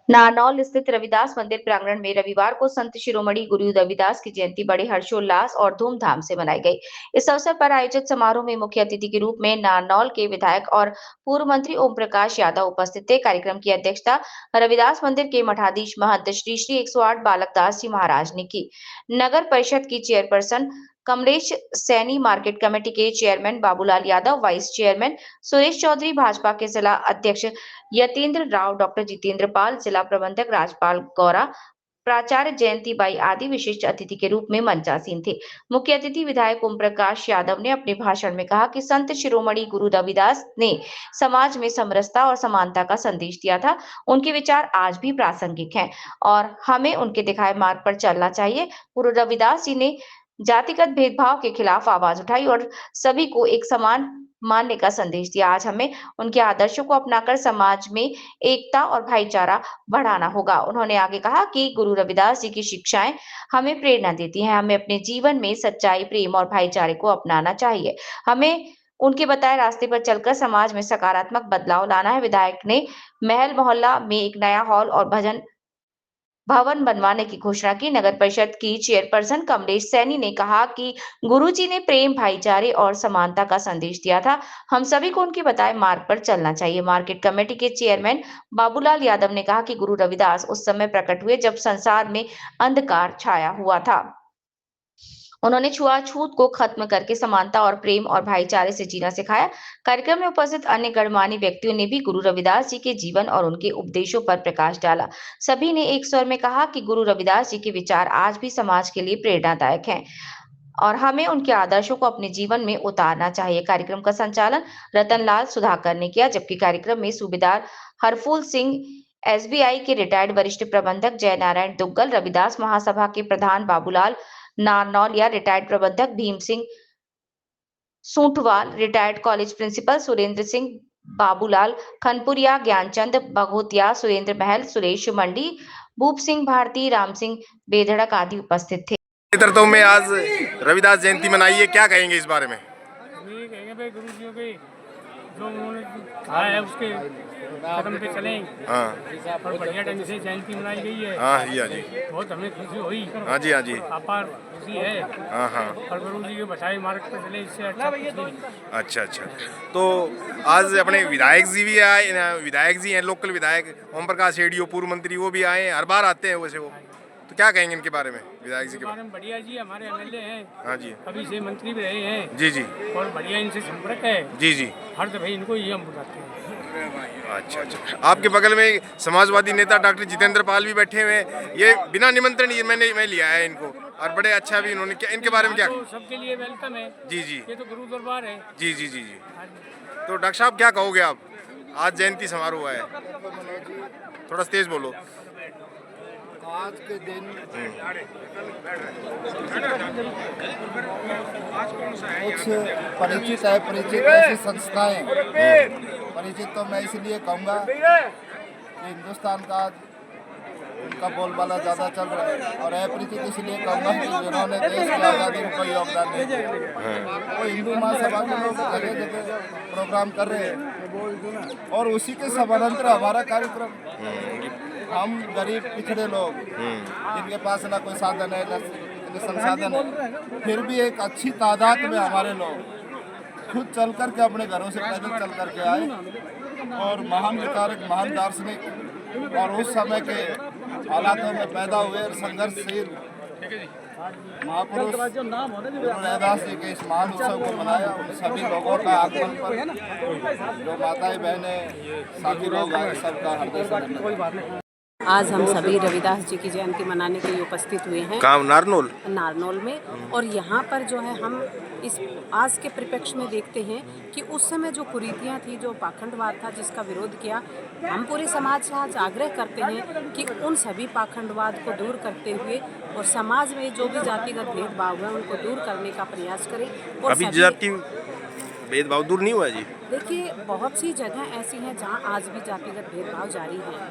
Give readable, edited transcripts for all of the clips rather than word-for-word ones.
नारनौल स्थित रविदास मंदिर प्रांगण में रविवार को संत शिरोमणि गुरु रविदास की जयंती बड़े हर्षोल्लास और धूमधाम से मनाई गई। इस अवसर पर आयोजित समारोह में मुख्य अतिथि के रूप में नारनौल के विधायक और पूर्व मंत्री ओम प्रकाश यादव उपस्थित थे। कार्यक्रम की अध्यक्षता रविदास मंदिर के मठाधीश महंत श्री श्री 108 बालकदास जी महाराज ने की। नगर परिषद की chairperson Kamlesh Saini, market committee के chairman Babulal Yadav, vice chairman Suresh Chaudhary, Bhajpa के जिला अध्यक्ष यतीन्द्र राव, डॉक्टर जितेंद्र पाल, जिला प्रबंधक राजपाल गौरा, प्राचार्य जयंती बाई आदि विशिष्ट अतिथि के रूप में मंचासीन थे। मुख्य अतिथि विधायक ओम प्रकाश यादव ने अपने भाषण में कहा कि संत शिरोमणि गुरु रविदास ने समाज में समरसता और समानता का संदेश दिया था। उनके विचार आज भी प्रासंगिक हैं और हमें उनके दिखाए मार्ग पर चलना चाहिए। गुरु रविदास जी ने जातिगत भेदभाव के खिलाफ आवाज उठाई और सभी को एक समान मानने का संदेश दिया। आज हमें उनके आदर्शों को अपनाकर समाज में एकता और भाईचारा बढ़ाना होगा। उन्होंने आगे कहा कि गुरु रविदास जी की शिक्षाएं हमें प्रेरणा देती हैं। हमें अपने जीवन में सच्चाई, प्रेम और भाईचारे को अपनाना चाहिए। हमें उनके बताए रास्ते पर चलकर समाज में सकारात्मक बदलाव लाना है। विधायक ने महल मोहल्ला में एक नया हॉल और भजन भवन बनवाने की घोषणा की। नगर परिषद की चेयरपर्सन कमलेश सैनी ने कहा कि गुरुजी ने प्रेम, भाईचारे और समानता का संदेश दिया था। हम सभी को उनके बताए मार्ग पर चलना चाहिए। मार्केट कमेटी के चेयरमैन बाबूलाल यादव ने कहा कि गुरु रविदास उस समय प्रकट हुए जब संसार में अंधकार छाया हुआ था। उन्होंने छुआछूत को खत्म करके समानता और प्रेम और भाईचारे से जीना सिखाया। कार्यक्रम में उपस्थित अन्य गणमान्य व्यक्तियों ने भी गुरु रविदास जी के जीवन और उनके उपदेशों पर प्रकाश डाला। सभी ने एक स्वर में कहा कि गुरु रविदास जी के विचार आज भी समाज के लिए प्रेरणादायक हैं और हमें उनके आदर्शों को अपने जीवन में उतारना चाहिए। कार्यक्रम का संचालन रतनलाल सुधाकर ने किया, जबकि कार्यक्रम में सूबेदार हरफूल सिंह, एसबीआई के रिटायर्ड वरिष्ठ प्रबंधक जय नारायण दुग्गल, रविदास महासभा के प्रधान बाबूलाल नारनौलिया, रिटायर्ड प्रबंधक Bhim Singh Soonthwal, retired college principal Surendra Singh, Babulal Khanpuriya, Gyanchand Baghotiya, Surendra Mahal, Suresh मंडी, भूप सिंह भारती, राम सिंह बेधड़क आदि उपस्थित थे। नेतृत्व में आज रविदास जयंती मनाई है, क्या कहेंगे इस बारे में? ये कहेंगे भाई गुरु जी के जो उन्होंने कहा है उसके कदम पे चलें। हाँ, और बढ़िया ढंग से जयंती मनाई गई है। हाँ जी, हाँ जी, बहुत हमें खुशी हुई। हाँ जी, हाँ जी, अपार खुशी है। हाँ हाँ, और गुरु जी के बताए मार्ग पर चले, इससे अच्छा कुछ नहीं। अच्छा अच्छा। तो आज अपने विधायक जी भी आए, विधायक जी हैं, लोकल विधायक ओम प्रकाश येडियो, पूर्व मंत्री, वो भी आए हैं, हर बार आते हैं वैसे वो। तो क्या कहेंगे इनके बारे में, विधायक जी के बारे में? बढ़िया जी, हमारे एमएलए हैं। हाँ जी, अभी से मंत्री भी रहे हैं। जी जी, और बढ़िया इनसे संपर्क है। जी जी, हर दफे इनको ये हम बुलाते हैं। अच्छा अच्छा। आपके बगल में समाजवादी नेता डॉक्टर जितेंद्र पाल भी बैठे हुए हैं। ये बिना निमंत्रण मैं लिया है इनको, और बड़े अच्छा भी इन्होंने क्या, इनके बारे में क्या? तो सबके लिए वेलकम है। जी जी, ये तो गुरु दरबार है। जी जी, जी जी। तो डॉक्टर साहब क्या कहोगे आप, आज जयंती समारोह है, थोड़ा तेज बोलो। आज के दिन कुछ परिचित है, परिचित ऐसी संस्थाएं, परिचित तो मैं इसलिए कहूँगा कि हिंदुस्तान का उनका बोलबाला ज़्यादा चल रहा है, और अपरिचित इसलिए कहूँगा कि जिन्होंने देश की आज़ादी में कोई योगदान नहीं दिया। वो हिंदू महासभा के लोग जगह जगह प्रोग्राम कर रहे हैं, और उसी के समानांतर हमारा कार्यक्रम। हम गरीब पिछड़े लोग जिनके पास ना कोई साधन है, ना इतने संसाधन है, फिर भी एक अच्छी तादाद में हमारे लोग खुद चल कर के अपने घरों से पैदल चल कर के आए, और महान विचारक, महान दार्शनिक और उस समय के हालातों में पैदा हुए संघर्षशील महापुरुष गुरु रविदास जी के इस महान उत्सव को मनाया। उन सभी लोगों का आगमन पर जो माताएं, बहनें, साथी लोग आए, सबका हृदय से धन्यवाद। आज हम सभी रविदास जी की जयंती मनाने के लिए उपस्थित हुए हैं कहाँ, नारनौल में। और यहाँ पर जो है हम इस आज के परिप्रेक्ष्य में देखते हैं कि उस समय जो कुरीतियाँ थी, जो पाखंडवाद था, जिसका विरोध किया, हम पूरे समाज से आज आग्रह करते हैं कि उन सभी पाखंडवाद को दूर करते हुए और समाज में जो भी जातिगत भेदभाव है उनको दूर करने का प्रयास करें। और अभी जाति भेदभाव दूर नहीं हुआ जी? देखिए, बहुत सी जगह ऐसी हैं जहाँ आज भी जातिगत भेदभाव जारी है,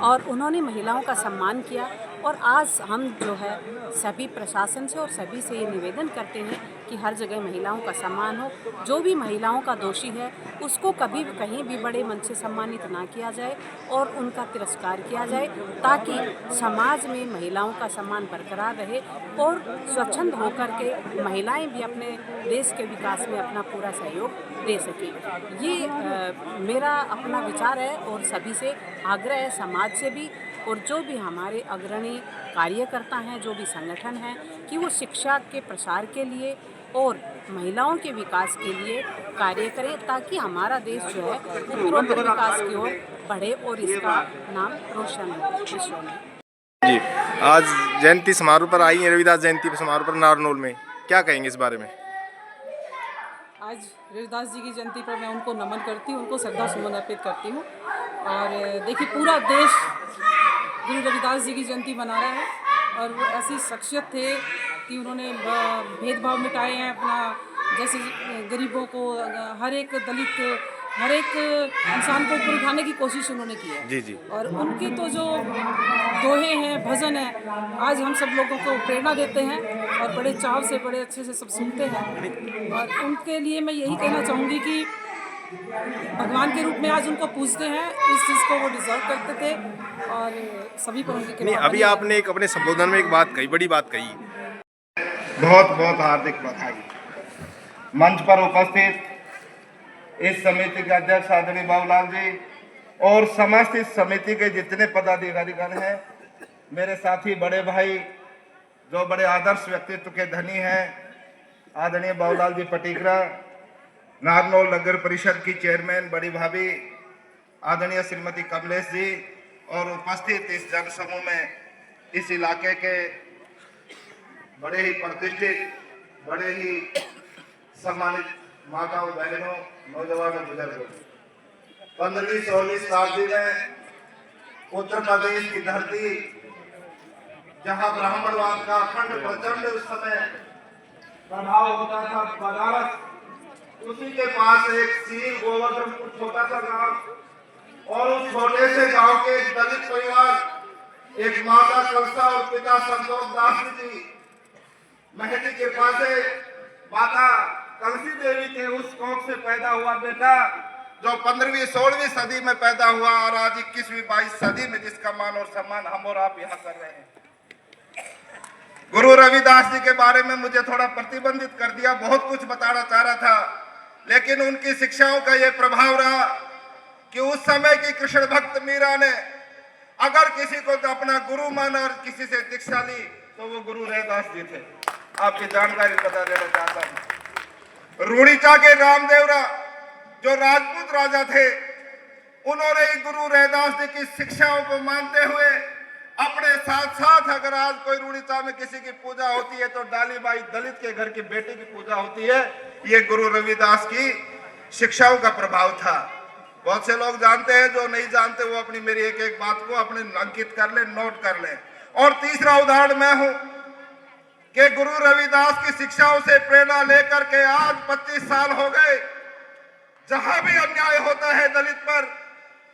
और उन्होंने महिलाओं का सम्मान किया और आज हम जो है सभी प्रशासन से और सभी से ये निवेदन करते हैं कि हर जगह महिलाओं का सम्मान हो। जो भी महिलाओं का दोषी है उसको कभी कहीं भी बड़े मन से सम्मानित ना किया जाए और उनका तिरस्कार किया जाए, ताकि समाज में महिलाओं का सम्मान बरकरार रहे और स्वच्छंद होकर के महिलाएं भी अपने देश के विकास में अपना पूरा सहयोग दे सकें। ये मेरा अपना विचार है और सभी से आग्रह है, समाज से भी, और जो भी हमारे अग्रणी कार्यकर्ता हैं, जो भी संगठन हैं, कि वो शिक्षा के प्रसार के लिए और महिलाओं के विकास के लिए कार्य करें, ताकि हमारा देश जो है उत्तरोत्तर विकास की ओर बढ़े और इसका नाम रोशन हो विश्व में। जी, आज जयंती समारोह पर आई हैं, रविदास जयंती समारोह पर नारनौल में, क्या कहेंगे इस बारे में? आज रविदास जी की जयंती पर मैं उनको नमन करती हूँ, उनको श्रद्धा सुमन अर्पित करती हूँ। और देखिए, पूरा देश गुरु रविदास जी की जयंती मना रहा है और वो ऐसी शख्सियत थे कि उन्होंने भेदभाव मिटाए हैं अपना, जैसे गरीबों को, हर एक दलित, हर एक इंसान को ऊपर उठाने की कोशिश उन्होंने की है। जी जी। और उनके तो जो दोहे हैं, भजन हैं, आज हम सब लोगों को प्रेरणा देते हैं और बड़े चाव से, बड़े अच्छे से सब सुनते हैं। और उनके लिए मैं यही कहना चाहूँगी कि भगवान के रूप में आज उनको पूजते हैं, इस चीज़ को वो डिजर्व करते थे और सभी पर उनकी नहीं, अभी आपने एक अपने संबोधन में एक बात कही, बड़ी बात कही। बहुत बहुत हार्दिक बधाई। मंच पर उपस्थित इस समिति के अध्यक्ष आदरणीय बाबूलाल जी और समस्त इस समिति के जितने पदाधिकारीगण हैं, मेरे साथी बड़े भाई जो बड़े आदर्श व्यक्तित्व के धनी हैं, आदरणीय बाबूलाल जी पटीकरा, नारनौल नगर परिषद की चेयरमैन बड़ी भाभी आदरणीय श्रीमती कमलेश जी, और उपस्थित इस जनसमूह में इस इलाके के बड़े ही प्रतिष्ठित, बड़े ही सम्मानित माताओं, बहनों, नौजवानों, बुजुर्गों, 15वीं 16वीं शताब्दी में उत्तर प्रदेश की धरती, जहां ब्राह्मणवाद का अखंड प्रचंड उस समय प्रभाव होता था, बनारस, उसी के पास एक सील गोवर्धनपुर छोटा सा गांव, और उस छोटे से गांव के एक दलित परिवार, एक माता कलसा और पिता संतोष दास जी, महती के पास माता कलसी देवी के उस कोख से पैदा हुआ बेटा, जो 15वीं 16वीं सदी में पैदा हुआ और आज 21वीं 22 सदी में जिसका मान और सम्मान हम और आप यहाँ कर रहे हैं। गुरु रविदास जी के बारे में मुझे थोड़ा प्रतिबंधित कर दिया, बहुत कुछ बताना चाह रहा था, लेकिन उनकी शिक्षाओं का यह प्रभाव रहा कि उस समय की कृष्ण भक्त मीरा ने अगर किसी को तो अपना गुरु माना और किसी से दीक्षा ली तो वो गुरु रविदास जी थे। आपकी जानकारी बता देना चाहता हूँ। रूड़ीचा के रामदेवरा जो राजपूत राजा थे, उन्होंने ही गुरु रविदास जी की शिक्षाओं को मानते हुए अपने साथ साथ, अगर आज कोई रूड़ीचा में किसी की पूजा होती है तो डालीबाई दलित के घर की बेटी की पूजा होती है, ये गुरु रविदास की शिक्षाओं का प्रभाव था। बहुत से लोग जानते हैं, जो नहीं जानते वो अपनी मेरी एक एक बात को अपने अंकित कर ले, नोट कर ले। और तीसरा उदाहरण मैं हूं कि गुरु रविदास की शिक्षाओं से प्रेरणा लेकर के आज 25 साल हो गए, जहां भी अन्याय होता है दलित पर,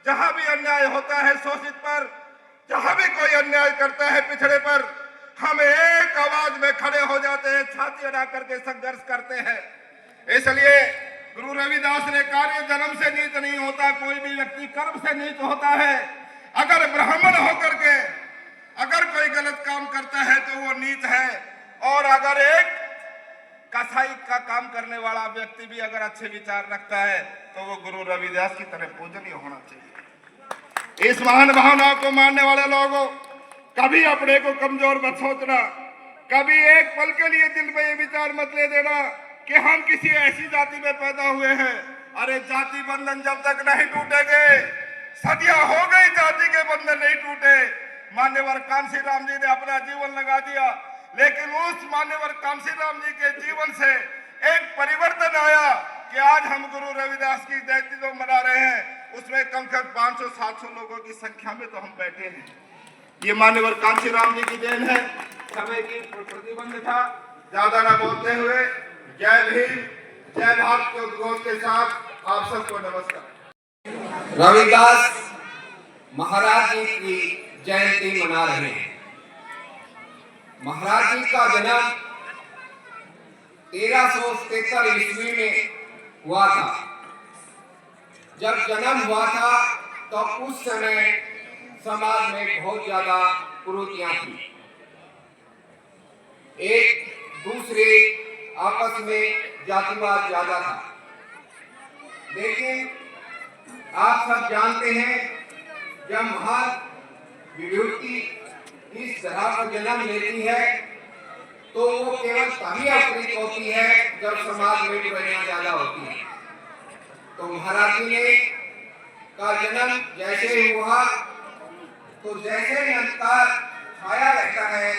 जहां भी अन्याय होता है शोषित पर, जहां भी कोई अन्याय करता है पिछड़े पर, हम एक आवाज में खड़े हो जाते हैं, छाती अड़ा करके संघर्ष करते हैं। इसलिए गुरु रविदास ने कार्य जन्म से नीच नहीं होता, कोई भी व्यक्ति कर्म से नीच होता है। अगर ब्राह्मण होकर के अगर कोई गलत काम करता है तो वो नीच है, और अगर एक कसाई का काम करने वाला व्यक्ति भी अगर अच्छे विचार रखता है तो वो गुरु रविदास की तरह पूजनीय होना चाहिए। इस महान भावनाओं को मानने वाले लोगों, कभी अपने को कमजोर मत सोचना, कभी एक पल के लिए दिल में ये विचार मत ले देना कि हम किसी ऐसी जाति में पैदा हुए हैं। अरे जाति बंधन जब तक नहीं टूटेंगे, सदियां हो गई जाति के बंधन नहीं टूटे। मान्यवर कांसी राम जी ने अपना जीवन लगा दिया, लेकिन उस मान्यवर कांसी राम जी के जीवन से एक परिवर्तन आया कि आज हम गुरु रविदास की जयंती जो मना रहे हैं, उसमें कम से कम 500-700 लोगों की संख्या में तो हम बैठे हैं। ये मान्यवर कांसी राम जी की देन है। समय की प्रतिबंध था, ज्यादा न बोलते हुए जय भीम, जय भारत के उद्घोष के साथ आप सबको नमस्कार। रविदास महाराज जी की जयंती मना रहे हैं। महाराज जी का जन्म 1373 ईस्वी में हुआ था। जब जन्म हुआ था तो उस समय समाज में बहुत ज्यादा कुरीतियां थी, एक दूसरे आपस में जातिवाद ज्यादा था। लेकिन आप सब जानते हैं, जब महान विभूति इस तरह का जन्म लेती है तो वो केवल तभी अवतरित होती है जब समाज में बुराइयां ज्यादा होती हैं। तो महाराज जी ने का जन्म जैसे ही हुआ तो जैसे ही अंधकार छाया रहता है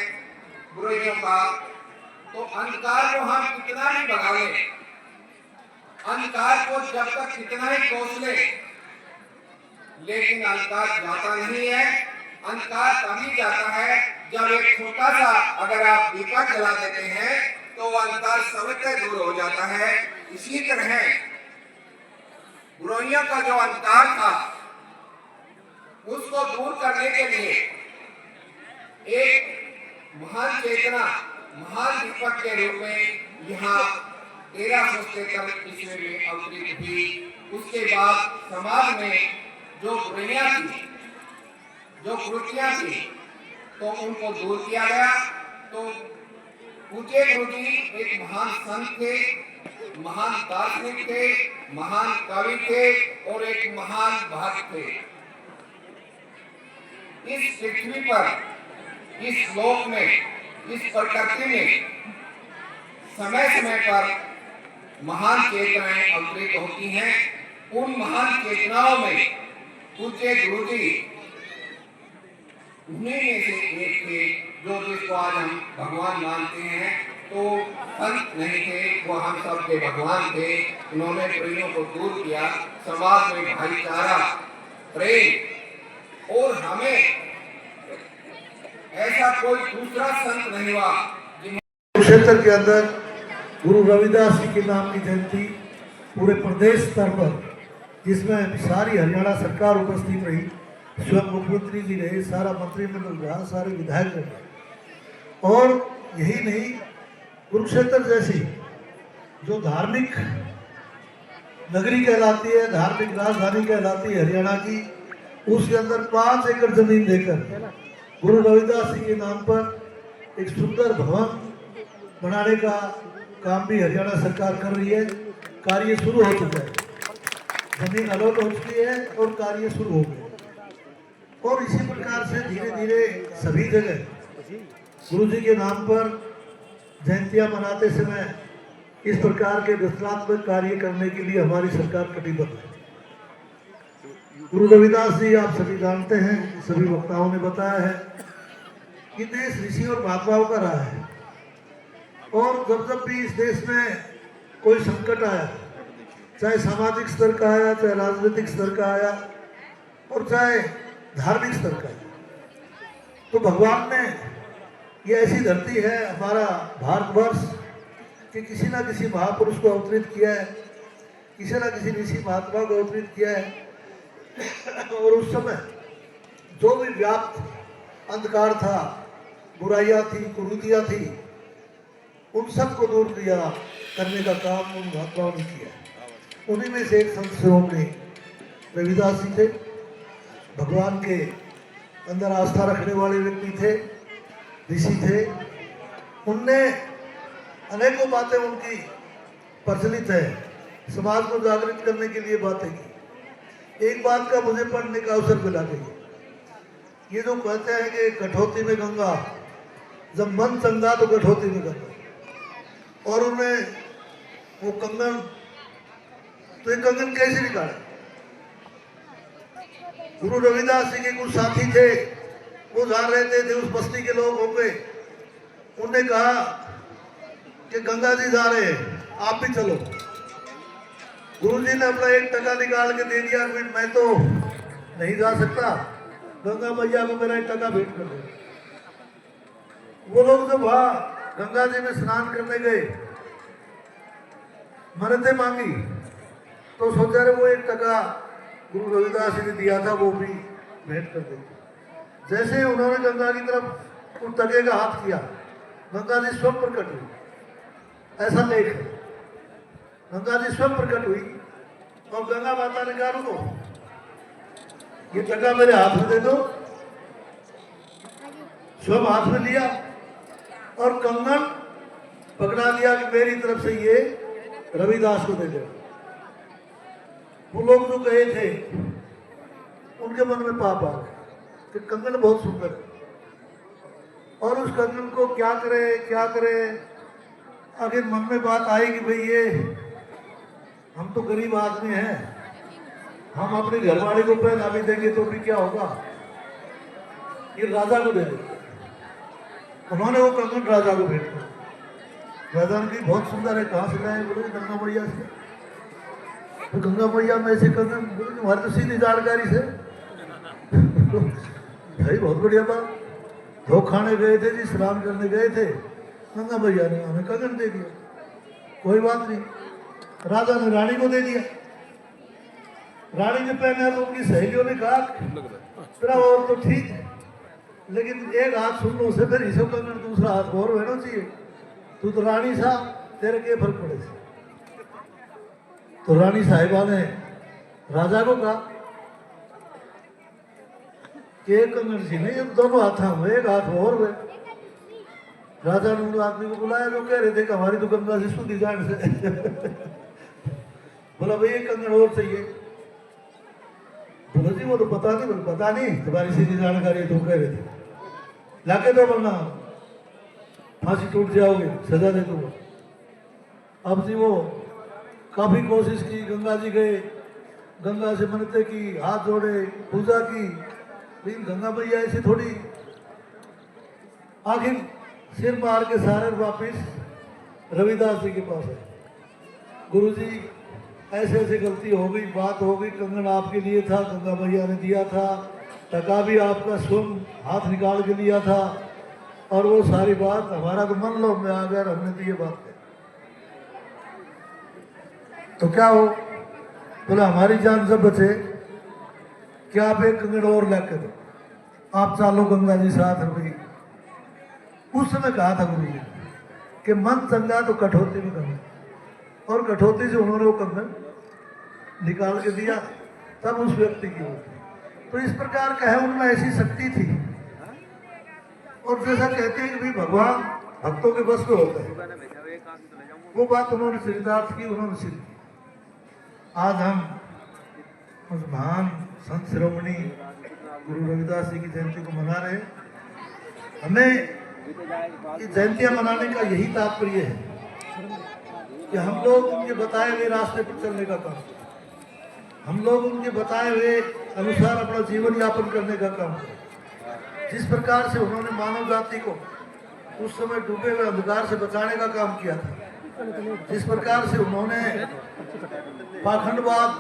बुराइयों का, तो अंधकार को हम कितना भी भगा लें, अंधकार को जब तक कितना ही कोस ले, लेकिन अंधकार जाता नहीं है। अंधकार तभी जाता है जब एक छोटा सा अगर आप दीपक जला देते हैं तो वो अंधकार सबसे दूर हो जाता है। इसी तरह बुराइयों का जो अंधकार था उसको दूर करने के लिए एक महान चेतना, महान दीपक के रूप में यहाँ 1373 ईस्वी में अवतरित हुई। उसके बाद समाज में जो बुराइयां थी, जो कुरीतियां थी, तो उनको दूर किया गया। तो पूज्य गुरु जी एक महान संत थे, महान दार्शनिक थे, महान कवि थे और एक महान भक्त थे। इस पृथ्वी पर, इस लोक में, इस प्रकृति में समय समय पर महान चेतनाएं अवतरित होती हैं। उन महान चेतनाओं में पूज्य गुरु जी उन्हीं में से एक थे, जो जिसको आज हम भगवान मानते हैं। तो संत नहीं थे, वो हम सब के भगवान थे। उन्होंने प्रेमियों को दूर किया, समाज में भाईचारा, प्रेम, और हमें ऐसा कोई दूसरा संत नहीं हुआ। क्षेत्र के अंदर गुरु रविदास जी के नाम की जयंती पूरे प्रदेश स्तर पर, जिसमें सारी हरियाणा सरकार उपस्थित रही, स्वयं मुख्यमंत्री जी रहे, सारा मंत्रिमंडल रहा, सारे विधायक रहे। और यही नहीं, कुरुक्षेत्र जैसी जो धार्मिक नगरी कहलाती है, धार्मिक राजधानी कहलाती है हरियाणा की, उसके अंदर 5 एकड़ जमीन देकर गुरु रविदास जी के नाम पर एक सुंदर भवन बनाने का काम भी हरियाणा सरकार कर रही है। कार्य शुरू हो चुका है, जमीन अलॉट हो चुकी है और कार्य शुरू हो गया। और इसी प्रकार से धीरे धीरे सभी जगह गुरु जी के नाम पर जयंतियां मनाते समय इस प्रकार के रचनात्मक कार्य करने के लिए हमारी सरकार कटिबद्ध है। गुरु रविदास जी आप सभी जानते हैं, सभी वक्ताओं ने बताया है कि देश ऋषि और महात्माओं का रहा है। और जब जब भी इस देश में कोई संकट आया, चाहे सामाजिक स्तर का आया, चाहे राजनीतिक स्तर का आया और चाहे धार्मिक स्तर का, तो भगवान ने ये ऐसी धरती है हमारा भारतवर्ष कि किसी ना किसी महापुरुष को अवतरित किया है, किसी ना किसी ऋषि महात्मा को अवतरित किया है। और उस समय जो भी व्याप्त अंधकार था, बुराइयां थी, कुरीतियां थी, उन सबको दूर किया करने का काम उन महात्माओं ने किया। उन्हीं में से एक संत शिरोमणि रविदास जी थे। भगवान के अंदर आस्था रखने वाले व्यक्ति थे, ऋषि थे। उनने अनेकों बातें उनकी प्रचलित है, समाज को जागृत करने के लिए बातें की। एक बात का मुझे पढ़ने का अवसर मिला कि ये जो कहते हैं कि कठौती में गंगा, जब मन चंगा तो कठौती में गंगा, और उन्हें वो कंगन, तो ये कंगन कैसे निकाले? गुरु रविदास जी के कुछ साथी थे, वो जा रहे थे, उस बस्ती के लोग होंगे, उन्होंने कहा कि गंगा जी जा रहे हैं, आप भी चलो। गुरुजी ने अपना 1 टका निकाल के दे दिया, मैं तो नहीं जा सकता, गंगा मैया को मेरा 1 टका भेंट कर दो। वो लोग जब वहां गंगा जी में स्नान करने गए, मन्नतें मांगी, तो सोचा रहे वो 1 टका गुरु रविदास जी ने दिया था वो भी भेंट कर देते। जैसे उन्होंने गंगा की तरफ उस टके का हाथ किया, गंगा जी स्वयं प्रकट हुई, ऐसा लेख है। गंगा जी स्वयं प्रकट हुई और गंगा माता ने कहा रुको, ये टका मेरे हाथ में दे दो। स्वयं हाथ में लिया और कंगन पकड़ा लिया कि मेरी तरफ से ये रविदास को दे दे। वो लोग जो गए थे उनके मन में पाप आ गया कि कंगन बहुत सुंदर है और उस कंगन को क्या करे। आखिर मन में बात आई कि भाई ये हम तो गरीब आदमी हैं, हम अपनी घरवाली को पहना भी देंगे तो भी क्या होगा, ये राजा को दे देंगे। उन्होंने वो कंगन राजा को भेंट किया। राजा ने कही बहुत सुंदर है, कहाँ से लाए? बोले गंगा मैया से। तो गंगा मैया में ऐसे कंगन, बोले तुम्हारी तो सीधी जानकारी से। भाई बहुत बढ़िया बात। धो खाने गए थे जी, स्नान करने गए थे, गंगा मैया ने हमें कंगन दे दिया, कोई बात नहीं। राजा ने रानी को दे दिया। रानी ने पहना तो उनकी सहेलियों ने कहा तेरा और तो ठीक है, लेकिन एक हाथ सुन लो उसे, फिर इसे कंगन दूसरा हाथ और रहना चाहिए। तू तो रानी सा, तेरे के फर्क पड़े से। तो रानी साहिबा ने राजा को कहा कि एक कंगन सी नहीं, दोनों हाथ हुए, एक हाथ और हुए। राजा ने उन आदमी को बुलाया जो कह रहे थे कि हमारी तो गंगा से शुद्धि जान से। बोला भाई एक कंगन और चाहिए। बोला जी वो तो पता नहीं। बोले पता नहीं, तुम्हारी सीधी जानकारी तुम कह रहे थे, लाके दो वरना फांसी टूट जाओगे, सजा दे दूंगा। अब जी वो काफी कोशिश की, गंगा जी गए, गंगा से मन्नतें की, हाथ जोड़े, पूजा की, लेकिन गंगा मैया ऐसी थोड़ी। आखिर सिर मार के सारे वापिस रविदास जी के पास है। गुरु जी ऐसे ऐसे गलती हो गई, बात हो गई, कंगन आपके लिए था, गंगा मैया ने दिया था, टका भी आपका स्वयं हाथ निकाल के लिया था, और वो सारी बात हमारा तो मन लो में आ गया, हमने तो ये बात कही तो क्या हो। बोला हमारी जान सब बचे, क्या आप एक कंगन और लाके दो, आप चालो गंगा जी साथ रुपये। उस समय कहा था गुरु जी कि मन चंगा तो कठौती में करना, और कठौती से उन्होंने वो कंगन निकाल के दिया, तब उस व्यक्ति की होती। तो इस प्रकार का है, उनमें ऐसी शक्ति थी। और जैसा कहते हैं कि भाई भगवान भक्तों के बस में होता है, वो बात उन्होंने सिद्धार्थ की, उन्होंने सिद्ध की। आज हम उस महान संत शिरोमणि गुरु रविदास जी की जयंती को मना रहे हैं। हमें ये जयंतियां मनाने का यही तात्पर्य है कि हम लोग उनके बताए हुए रास्ते पर चलने का काम करें, हम लोग उनके बताए हुए अनुसार अपना जीवन यापन करने का काम करें। जिस प्रकार से उन्होंने मानव जाति को उस समय डूबे हुए अंधकार से बचाने का काम किया था, जिस प्रकार से उन्होंने पाखंडवाद